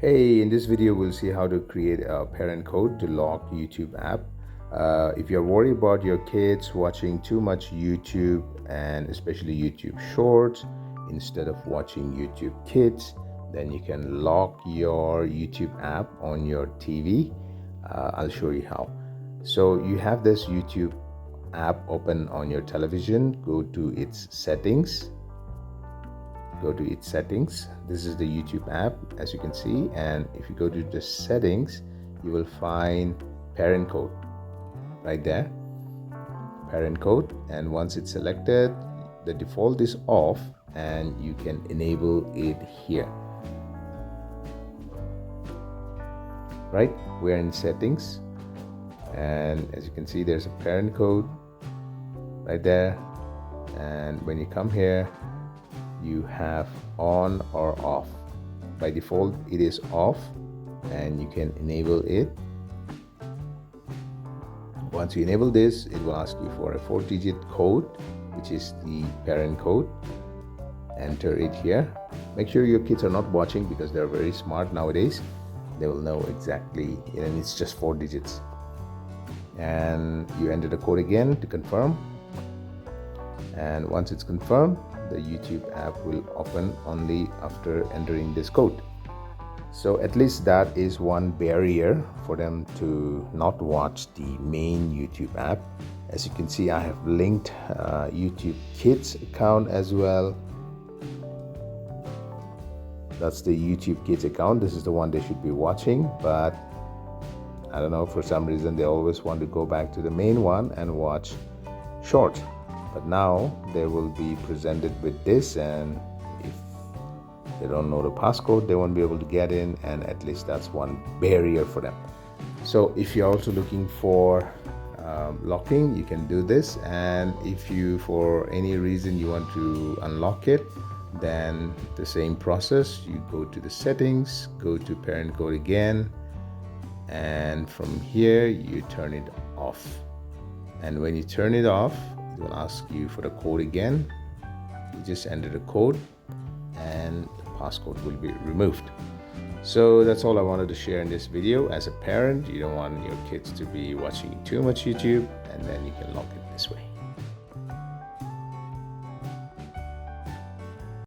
Hey, in this video we'll see how to create a parent code to lock YouTube app. If you're worried about your kids watching too much YouTube and especially YouTube Shorts instead of watching YouTube Kids, then you can lock your YouTube app on your TV. I'll show you how. So you have this YouTube app open on your television. Go to its settings. This is the YouTube app, as you can see, and if you go to the settings, you will find parent code right there, parent code. And once it's selected, the default is off and you can enable it here. Right, we're in settings, and as you can see, there's a parent code right there. And when you come here, you have on or off. By default it is off, and you can enable it. Once you enable this, it will ask you for a 4-digit code, which is the parent code. Enter it here. Make sure your kids are not watching because they're very smart nowadays. They will know exactly, and it's just 4 digits. And you enter the code again to confirm, and once it's confirmed, the YouTube app will open only after entering this code. So at least that is one barrier for them to not watch the main YouTube app. As you can see, I have linked YouTube Kids account as well. That's the YouTube Kids account. This is the one they should be watching, but I don't know, for some reason they always want to go back to the main one and watch short. But now they will be presented with this, and if they don't know the passcode, they won't be able to get in, and at least that's one barrier for them. So if you're also looking for locking, you can do this. And if you, for any reason, you want to unlock it, then the same process. You go to the settings, go to parent code again, and from here you turn it off. And when you turn it off, it will ask you for the code again. You just enter the code and the passcode will be removed. So that's all I wanted to share in this video. As a parent, you don't want your kids to be watching too much YouTube, and then you can lock it this way.